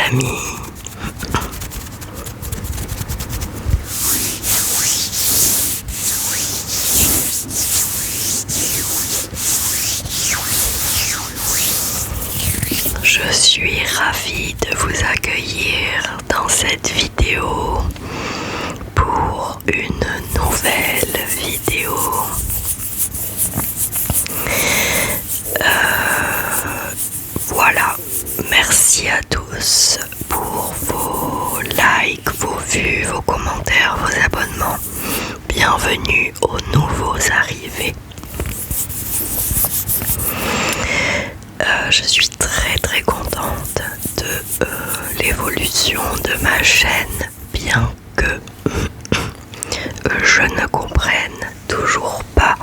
amis. Je suis ravie de vous accueillir dans cette vidéo pour une nouvelle vidéo. Voilà, merci à tous pour vos likes, vos vues, vos commentaires, vos abonnements. Bienvenue aux nouveaux arrivés. Je suis très contente de l'évolution de ma chaîne, bien que je ne comprenne toujours pas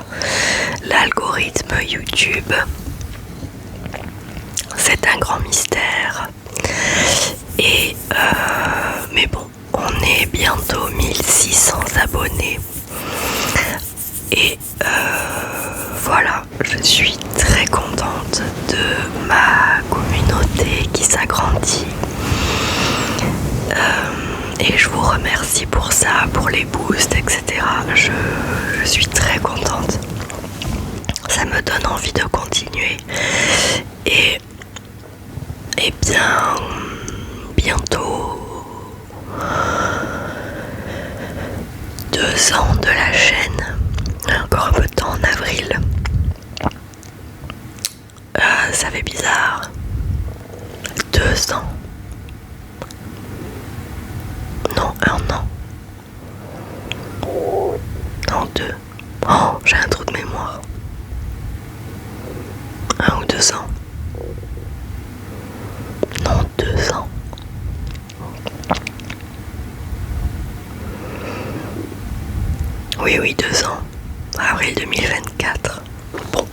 l'algorithme YouTube. C'est un grand mystère. Et mais bon, on est bientôt 1600 abonnés. Et voilà, je suis très contente de ma communauté qui s'agrandit. Et je vous remercie pour ça, pour les boosts, etc. Je suis très contente. Ça me donne envie de continuer. Et bien, bientôt 2 ans de la chaîne. Encore un peu de temps en avril. Ça fait bizarre. 2 ans. Non, 1 an. Non, 2. Oh, j'ai un trou de mémoire. 1 ou 2 ans. Non, 2 ans. Oui, 2 ans. Avril 2024. Bon.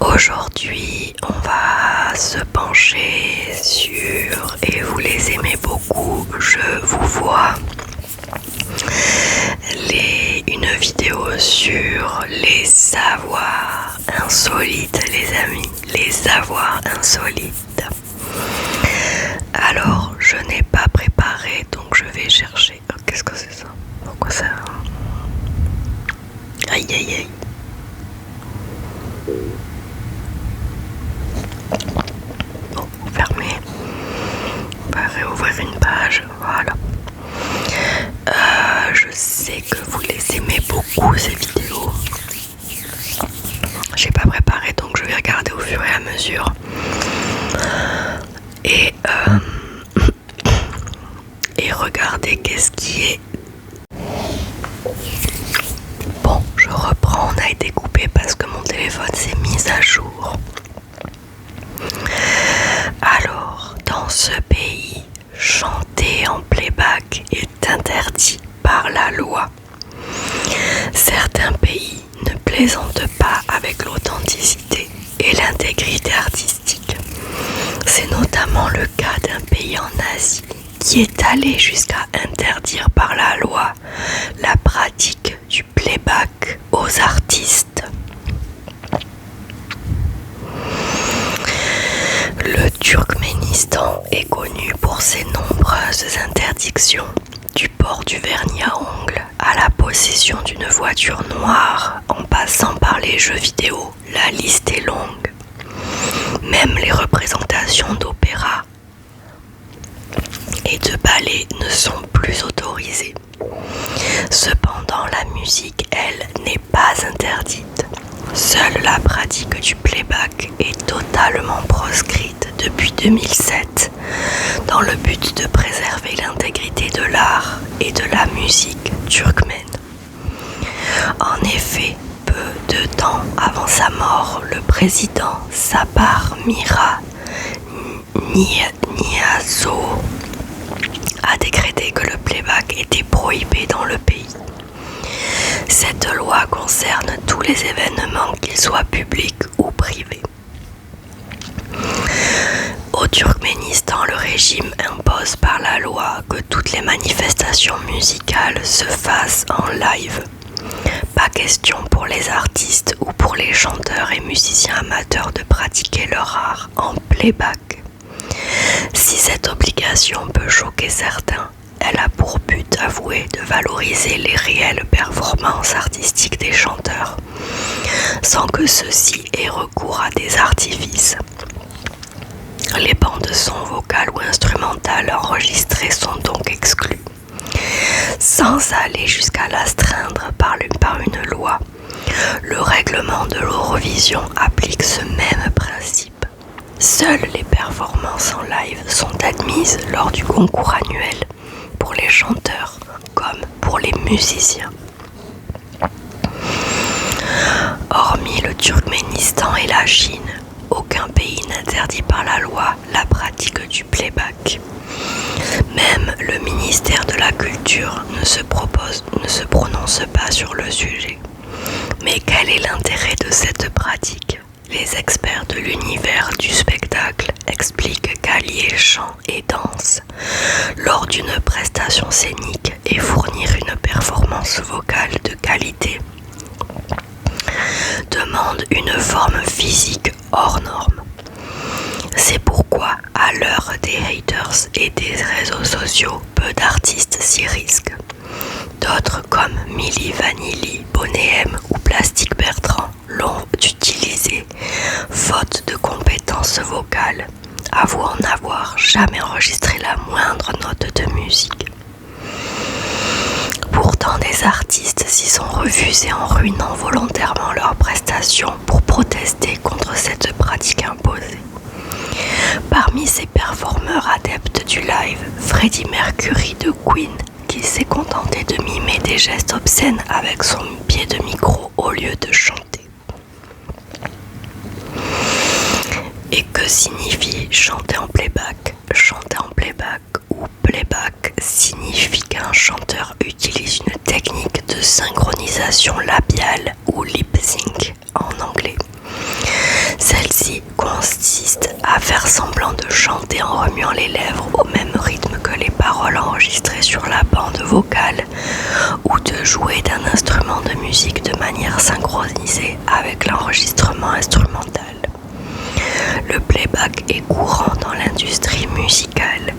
Aujourd'hui, on va se pencher sur, et vous les aimez beaucoup, je vous vois, une vidéo sur les savoirs insolites, les amis, les savoirs insolites. Alors, je n'ai pas préparé, donc je vais chercher. Oh, qu'est-ce que c'est ça? Pourquoi ça? Aïe. Bon, fermez. On va réouvrir une page. Voilà. Je sais que vous les aimez beaucoup, ces vidéos. J'ai pas préparé, donc je vais regarder au fur et à mesure. Et regardez qu'est-ce qui est. Bon, je reprends, on a été coupé parce que mon téléphone s'est mis à jour. Alors, dans ce pays, chanter en playback est interdit par la loi. Certains pays ne plaisantent pas avec l'authenticité et l'intégrité artistique. C'est notamment le cas d'un pays en Asie qui est allé jusqu'à interdire par la loi la pratique du playback aux artistes. Le Turkménistan est connu pour ses nombreuses interdictions, du port du vernis à ongles à la possession d'une voiture noire en passant par les jeux vidéo, la liste est longue. Même les représentations d'opéra et de ballet ne sont plus autorisées. Cependant, la musique, elle, n'est pas interdite. Seule la pratique du playback est totalement proscrite depuis 2007 dans le but de préserver l'intégrité de l'art et de la musique turkmène. En effet, peu de temps avant sa mort, le président Sapar Mira Niyazo a décrété que le playback était prohibé dans le pays. Cette loi concerne tous les événements, qu'ils soient publics ou privés. Au Turkménistan, le régime impose par la loi que toutes les manifestations musicales se fassent en live. Pas question pour les artistes ou pour les chanteurs et musiciens amateurs de pratiquer leur art en playback. Si cette obligation peut choquer certains, elle a pour but avoué de valoriser les réelles performances artistiques des chanteurs, sans que ceux-ci aient recours à des artifices. Les bandes son vocales ou instrumentales enregistrées sont donc exclues, sans aller jusqu'à l'astreindre par une loi. Le règlement de l'Eurovision applique ce même principe. Seules les performances en live sont admises lors du concours annuel, pour les chanteurs comme pour les musiciens. Hormis le Turkménistan et la Chine, aucun pays n'interdit par la loi la pratique du playback. Même le ministère de la Culture ne se prononce pas sur le sujet. Mais quel est l'intérêt de cette pratique ? Les experts de l'univers du spectacle expliquent qu'allier chant et danse lors d'une prestation scénique et fournir une performance vocale de qualité demande une forme physique hors norme. C'est pourquoi, à l'heure des haters et des réseaux sociaux, peu d'artistes s'y risquent. D'autres comme Milli Vanilli, Boney M ou Plastic Bertrand l'ont utilisé, faute de compétences vocales, avouant n'avoir jamais enregistré la moindre note de musique. Pourtant, des artistes s'y sont refusés en ruinant volontairement leurs prestations pour protester contre cette pratique imposée. Parmi ces performeurs adeptes du live, Freddie Mercury de Queen, qui s'est contenté de mimer des gestes obscènes avec son pied de micro au lieu de chanter. Et que signifie chanter en playback ? Chanter en playback ou playback signifie qu'un chanteur utilise une technique de synchronisation labiale ou lip sync en anglais. Celle-ci consiste à faire semblant de chanter en remuant les lèvres au même rythme que les paroles enregistrées sur la bande vocale ou de jouer d'un instrument de musique de manière synchronisée avec l'enregistrement instrumental. Le playback est courant dans l'industrie musicale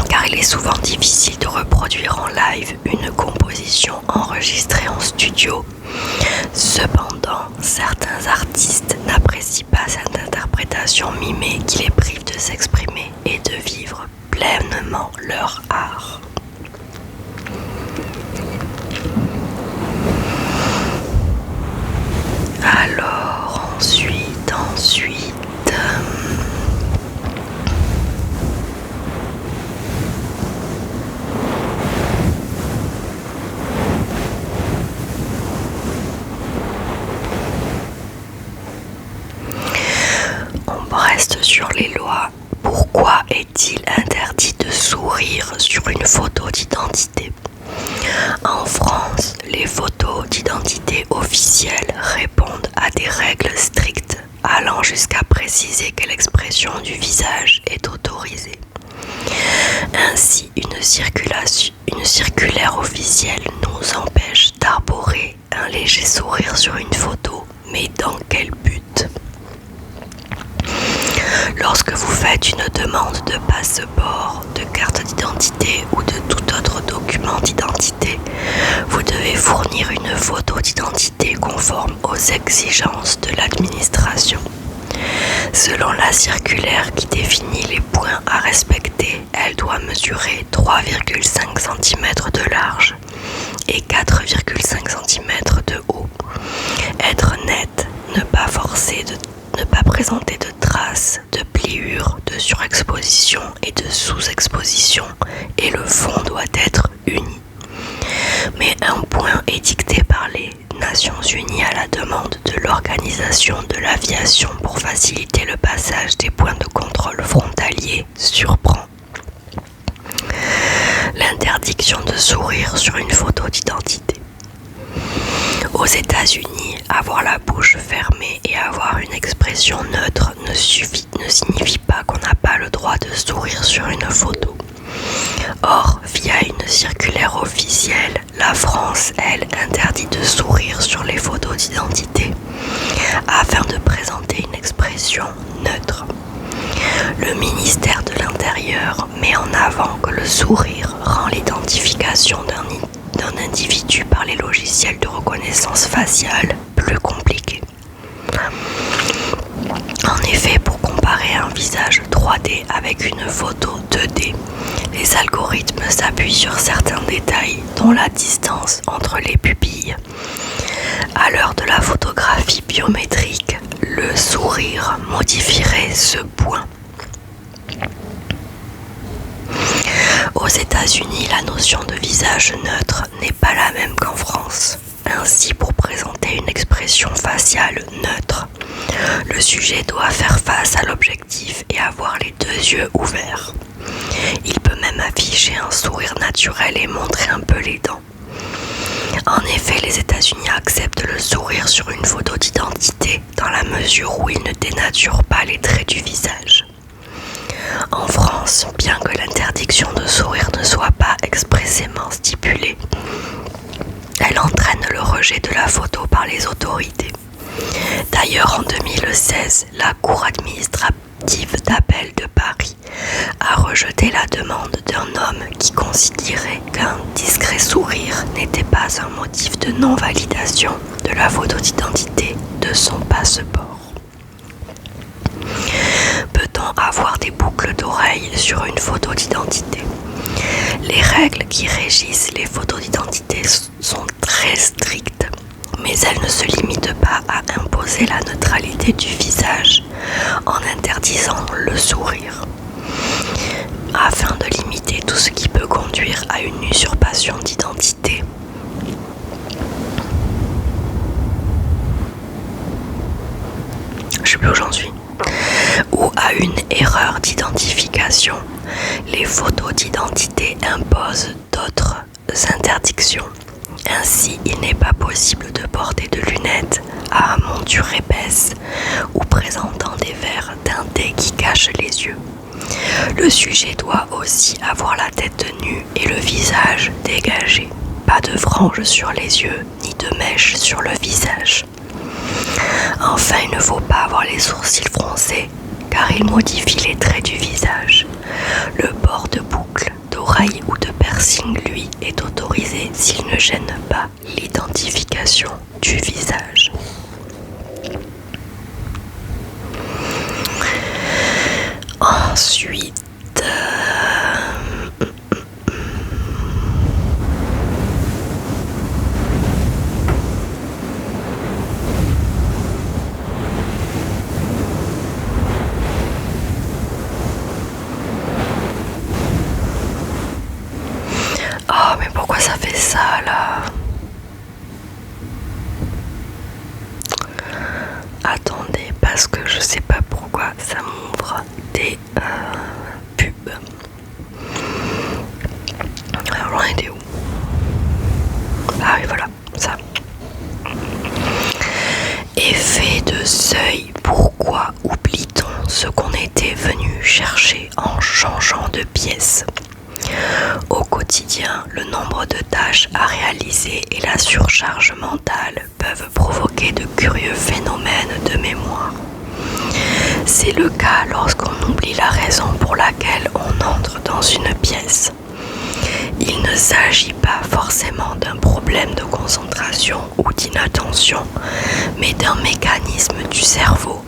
car il est souvent difficile de reproduire en live une composition enregistrée en studio. Cependant, certains artistes n'apprécient pas cette interprétation mimée qui les prive de s'exprimer et de vivre pleinement leur art. Alors ensuite. On reste sur les lois. Pourquoi est-il interdit de sourire sur une photo d'identité ? En France, les photos d'identité officielles répondent à des règles strictes, allant jusqu'à préciser que l'expression du visage est autorisée. Ainsi, une circulaire officielle nous empêche d'arborer un léger sourire sur une photo, mais dans quel but ? Lorsque vous faites une demande de passeport, de carte d'identité ou de tout autre document d'identité, vous devez fournir une photo d'identité conforme aux exigences de l'administration. Selon la circulaire qui définit les points à respecter, elle doit mesurer 3,5 cm de large et 4,5 cm de haut. Être net, ne pas présenter de traces, de pliures, de surexposition et de sous-exposition, et le fond doit être uni. Mais un point est dicté par les Nations Unies à la demande de l'Organisation de l'aviation pour faciliter le passage des points de contrôle frontaliers surprend. L'interdiction de sourire sur une photo d'identité. Aux États-Unis, avoir la bouche fermée et avoir une expression neutre ne signifie pas qu'on n'a pas le droit de sourire sur une photo. Or, via une circulaire officielle, la France, elle, interdit de sourire sur les photos d'identité afin de présenter une expression neutre. Le ministère avant que le sourire rend l'identification d'un individu par les logiciels de reconnaissance faciale plus compliquée. En effet, pour comparer un visage 3D avec une photo 2D, les algorithmes s'appuient sur certains détails, dont la distance entre les pupilles. À l'heure de la photographie biométrique, le sourire modifierait ce point. Aux États-Unis, la notion de visage neutre n'est pas la même qu'en France. Ainsi, pour présenter une expression faciale neutre, le sujet doit faire face à l'objectif et avoir les deux yeux ouverts. Il peut même afficher un sourire naturel et montrer un peu les dents. En effet, les États-Unis acceptent le sourire sur une photo d'identité dans la mesure où il ne dénature pas les traits du visage. En France, bien que l'interdiction de sourire ne soit pas expressément stipulée, elle entraîne le rejet de la photo par les autorités. D'ailleurs, en 2016, la Cour administrative d'appel de Paris a rejeté la demande d'un homme qui considérait qu'un discret sourire n'était pas un motif de non-validation de la photo d'identité de son passeport. Peut-on avoir des boucles d'oreilles sur une photo d'identité ? Les règles qui régissent les photos d'identité sont très strictes, mais elles ne se limitent pas à imposer la neutralité du visage en interdisant le sourire. Afin de limiter tout ce qui peut conduire à une usurpation d'identité, je sais plus où j'en suis, ou à une erreur d'identification, les photos d'identité imposent d'autres interdictions. Ainsi, il n'est pas possible de porter de lunettes à monture épaisse ou présentant des verres teintés qui cachent les yeux. Le sujet doit aussi avoir la tête nue et le visage dégagé. Pas de franges sur les yeux ni de mèches sur le visage. Enfin, il ne faut pas avoir les sourcils froncés car ils modifient les traits du visage. Le port de boucles, d'oreilles ou de piercing, lui, est autorisé s'il ne gêne pas l'identification du visage. Ensuite, oh, mais pourquoi ça fait ça là? Attendez, parce que je sais pas pourquoi ça m'ouvre des pubs. Alors on était où? Ah oui, voilà, ça. Effet de seuil. Pourquoi oublie-t-on ce qu'on était venu chercher en changeant de pièce? Au quotidien, le nombre de tâches à réaliser et la surcharge mentale peuvent provoquer de curieux phénomènes de mémoire. C'est le cas lorsqu'on oublie la raison pour laquelle on entre dans une pièce. Il ne s'agit pas forcément d'un problème de concentration ou d'inattention, mais d'un mécanisme du cerveau.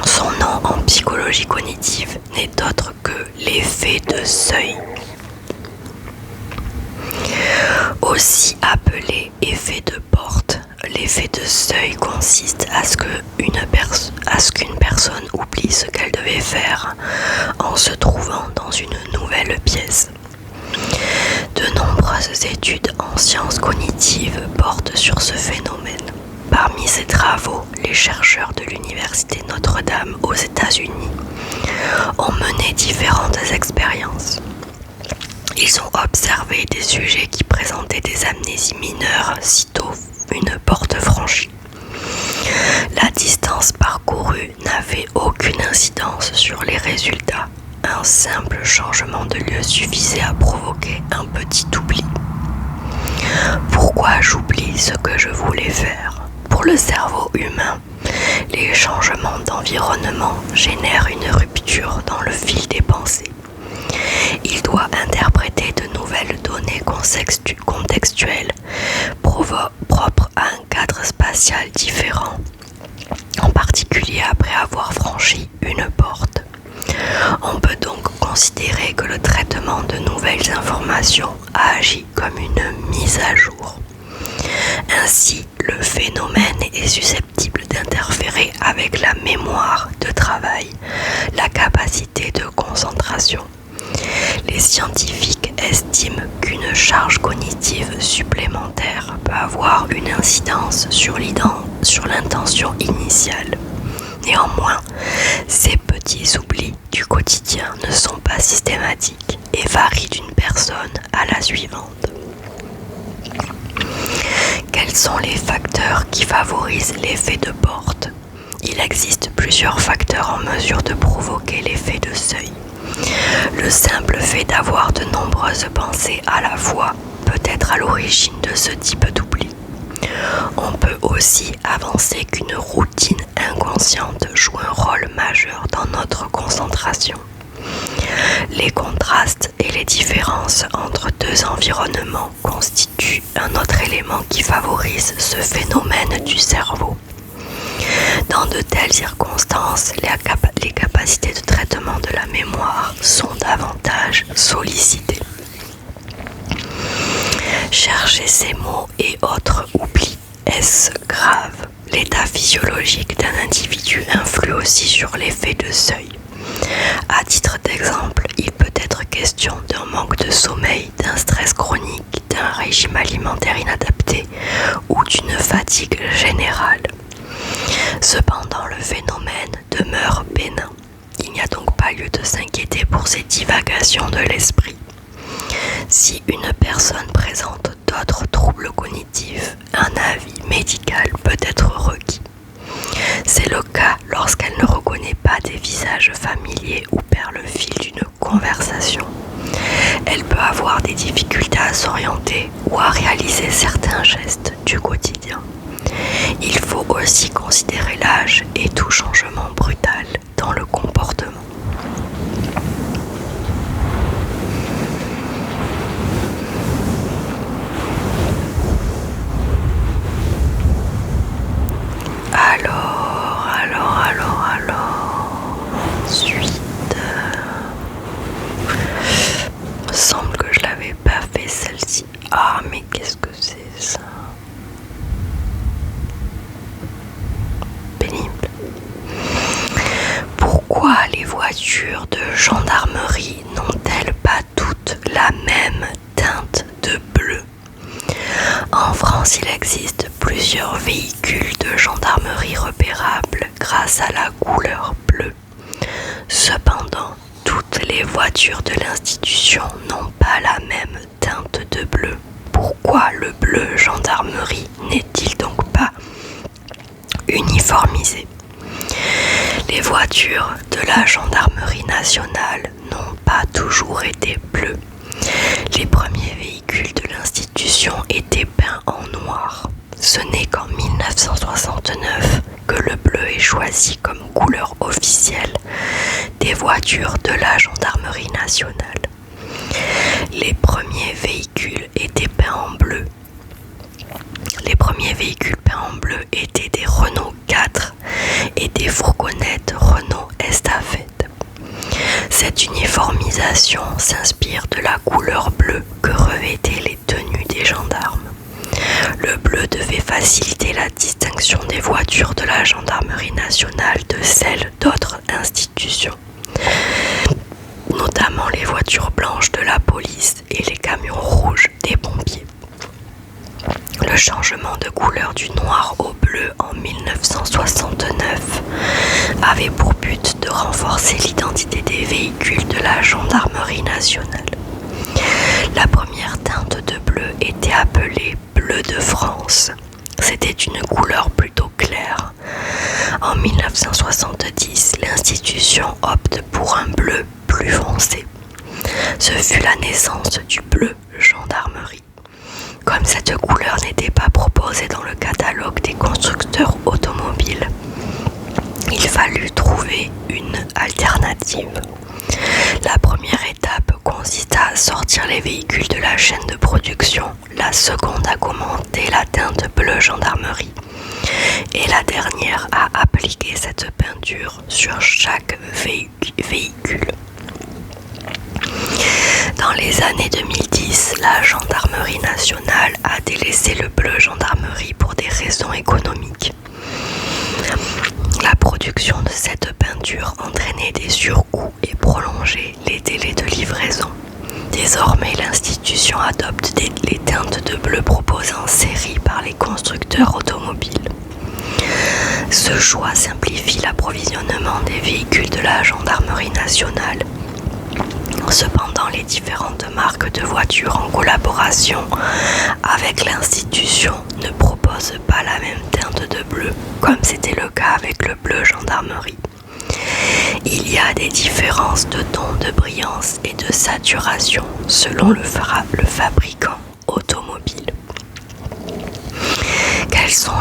Son nom en psychologie cognitive n'est autre que l'effet de seuil. Aussi appelé effet de porte, l'effet de seuil consiste à ce qu'une personne oublie ce qu'elle devait faire en se trouvant dans une nouvelle pièce. De nombreuses études en sciences cognitives portent sur ce phénomène. Parmi ces travaux, les chercheurs de l'université Notre-Dame aux États-Unis ont mené différentes expériences. Ils ont observé des sujets qui présentaient des amnésies mineures sitôt une porte franchie. La distance parcourue n'avait aucune incidence sur les résultats. Un simple changement de lieu suffisait à provoquer un petit oubli. Pourquoi j'oublie ce que je voulais faire? Pour le cerveau humain, les changements d'environnement génèrent une rupture dans le fil des pensées. Il doit interpréter de nouvelles données contextuelles propres à un cadre spatial différent, en particulier après avoir franchi une porte. On peut donc considérer que le traitement de nouvelles informations agit comme une mise à jour. Ainsi, le phénomène est susceptible d'interférer avec la mémoire de travail, la capacité de concentration. Les scientifiques estiment qu'une charge cognitive supplémentaire peut avoir une incidence sur l'intention initiale. Néanmoins, ces petits oublis du quotidien ne sont pas systématiques et varient d'une personne à la suivante. Quels sont les facteurs qui favorisent l'effet de porte? Il existe plusieurs facteurs en mesure de provoquer l'effet de seuil. Le simple fait d'avoir de nombreuses pensées à la fois peut être à l'origine de ce type d'oubli. On peut aussi avancer qu'une routine inconsciente joue un rôle majeur dans notre concentration. Les contrastes et les différences entre deux environnements constituent un autre élément qui favorise ce phénomène du cerveau. Dans de telles circonstances, les capacités de traitement de la mémoire sont davantage sollicitées. Chercher ces mots et autres oublis, est-ce grave? L'état physiologique d'un individu influe aussi sur l'effet de seuil. À titre d'exemple, il peut être question d'un manque de sommeil, d'un stress chronique, d'un régime alimentaire inadapté ou d'une fatigue générale. Cependant, le phénomène demeure bénin. Il n'y a donc pas lieu de s'inquiéter pour ces divagations de l'esprit. Si une personne présente d'autres troubles cognitifs, un avis médical peut être requis. C'est le cas lorsqu'elle ne reconnaît pas des visages familiers ou perd le fil d'une conversation. Elle peut avoir des difficultés à s'orienter ou à réaliser certains gestes du quotidien. Il faut aussi considérer l'âge et tout changement brutal dans le comportement. Ensuite, il me semble que je l'avais pas fait celle-ci. Ah, mais qu'est-ce que c'est ça? Pénible. Pourquoi les voitures de gendarmerie n'ont-elles pas toutes la même teinte de bleu? En France, il existe plusieurs véhicules de gendarmerie repérables grâce à la couleur bleue. Cependant, toutes les voitures de l'institution n'ont pas la même teinte de bleu. Pourquoi le bleu gendarmerie n'est-il donc pas uniformisé? Les voitures de la gendarmerie nationale n'ont pas toujours été bleues. Les premiers véhicules de l'institution étaient peints en noir. Ce n'est qu'en 1969 que le bleu est choisi comme couleur officielle des voitures de la gendarmerie nationale. Les premiers véhicules étaient peints en bleu. Les premiers véhicules peints en bleu étaient des Renault 4 et des fourgonnettes Renault Estafette. Cette uniformisation s'inspire de la couleur bleue que revêtaient les tenues des gendarmes. Le bleu devait faciliter la distinction des voitures de la gendarmerie nationale de celles d'autres institutions, notamment les voitures blanches de la police et les camions rouges des pompiers. Le changement de couleur du noir au bleu en 1969 avait pour but de renforcer l'identité des véhicules de la gendarmerie nationale. La première teinte de bleu était appelée bleu de France. C'était une couleur plutôt claire. En 1970, l'institution opte pour un bleu plus foncé. Ce fut la naissance du bleu gendarmerie. Comme cette couleur n'était pas proposée dans le catalogue des constructeurs automobiles, il fallut trouver une alternative. La première étape consiste à sortir les véhicules de la chaîne de production, la seconde à commenter la teinte bleue gendarmerie et la dernière à appliquer cette peinture sur chaque véhicule. Dans les années 2010, la gendarmerie nationale a délaissé le bleu gendarmerie pour des raisons économiques. La production de cette peinture entraînait des surcoûts et prolongeait les délais de livraison. Désormais, l'institution adopte les teintes de bleu proposées en série par les constructeurs automobiles. Ce choix simplifie l'approvisionnement des véhicules de la gendarmerie nationale. Cependant, les différentes marques de voitures en collaboration avec l'institution ne proposent pas la même teinte de bleu, comme c'était le cas avec le bleu gendarmerie. Il y a des différences de tons de brillance et de saturation selon le fabricant automobile. Quels sont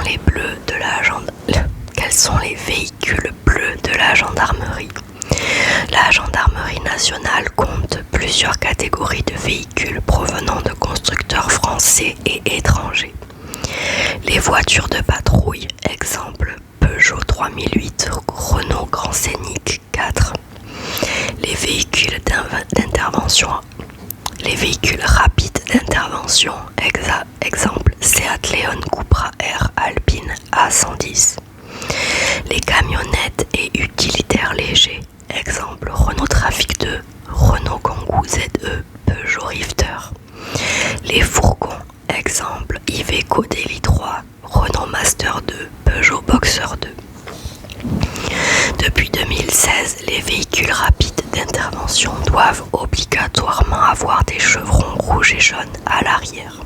les véhicules bleus de la gendarmerie? La gendarmerie nationale compte plusieurs catégories de véhicules provenant de constructeurs français et étrangers. Les voitures de patrouille, exemple Peugeot 3008, Renault Grand Scénic 4. Les véhicules d'intervention, les véhicules rapides d'intervention, exemple Seat Leon Cupra R Alpine A110. Les camionnettes et utilitaires légers, exemple Renault Trafic 2, Renault Kangoo ZE, Peugeot Rifter. Les fourgons, exemple Iveco Daily 3, Renault Master 2, Peugeot Boxer 2. Depuis 2016, les véhicules rapides d'intervention doivent obligatoirement avoir des chevrons rouges et jaunes à l'arrière.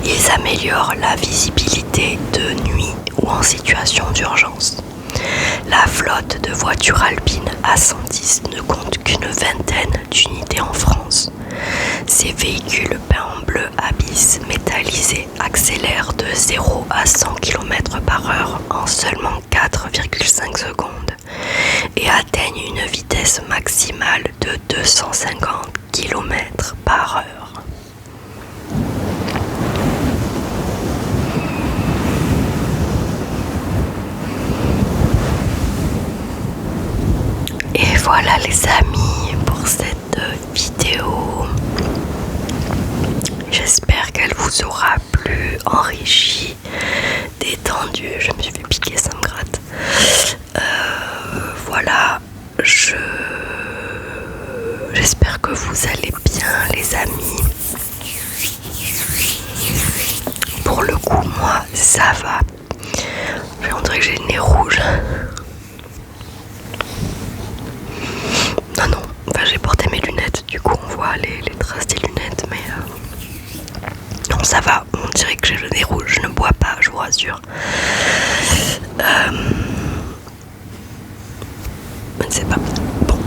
Ils améliorent la visibilité de nuit ou en situation d'urgence. La flotte de voitures alpines A110 ne compte qu'une vingtaine d'unités en France. Ces véhicules peints en bleu Abyss métallisé accélèrent de 0 à 100 km/h en seulement 4,5 secondes et atteignent une vitesse maximale de 250 km/h. Et voilà les amis pour cette vidéo. J'espère qu'elle vous aura plu, enrichi, détendu. Je me suis fait piquer, ça me gratte. Voilà, j'espère que vous allez bien les amis. Pour le coup, moi, ça va. On dirait que j'ai le nez rouge. Non, enfin j'ai porté mes lunettes, du coup on voit les traces des lunettes, mais non, ça va, on dirait que j'ai le nez rouge, je ne bois pas, je vous rassure. Je ne sais pas. Bon,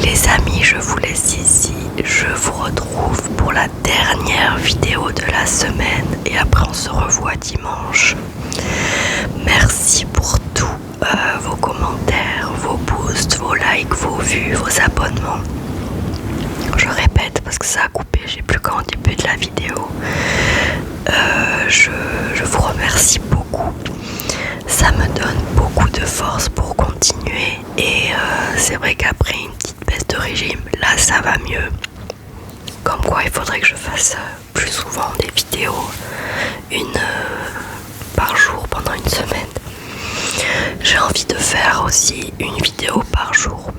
les amis, je vous laisse ici, je vous retrouve pour la dernière vidéo de la semaine et après on se revoit dimanche. Merci pour tout, vos commentaires, vos boosts, vos likes, vos vues, vos abonnements. Je répète parce que ça a coupé, j'ai plus qu'en début de la vidéo. Je vous remercie beaucoup. Ça me donne beaucoup de force pour continuer et c'est vrai qu'après une petite baisse de régime, là ça va mieux. Comme quoi il faudrait que je fasse plus souvent des vidéos, une par jour pendant une semaine. J'ai envie de faire aussi une vidéo par jour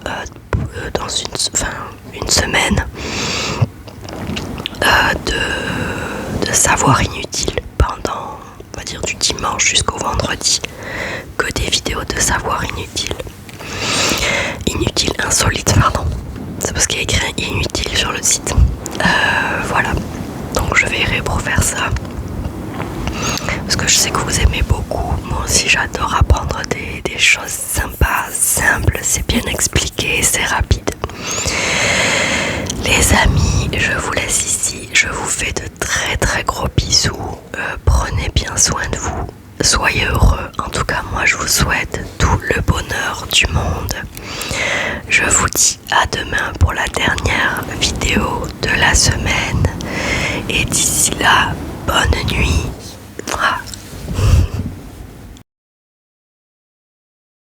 dans une semaine de savoir inutile pendant, on va dire, du dimanche jusqu'au vendredi, que des vidéos de savoir inutile. Inutile, insolite, pardon. C'est parce qu'il y a écrit inutile sur le site. Voilà. Donc je verrai pour faire ça. Parce que je sais que vous aimez beaucoup. Moi aussi j'adore apprendre des choses sympas, simples, c'est bien expliqué, c'est rapide. Les amis, je vous laisse ici. Je vous fais de très très gros bisous. Prenez bien soin de vous. Soyez heureux. En tout cas, moi je vous souhaite tout le bonheur du monde. Je vous dis à demain pour la dernière vidéo de la semaine. Et d'ici là, bonne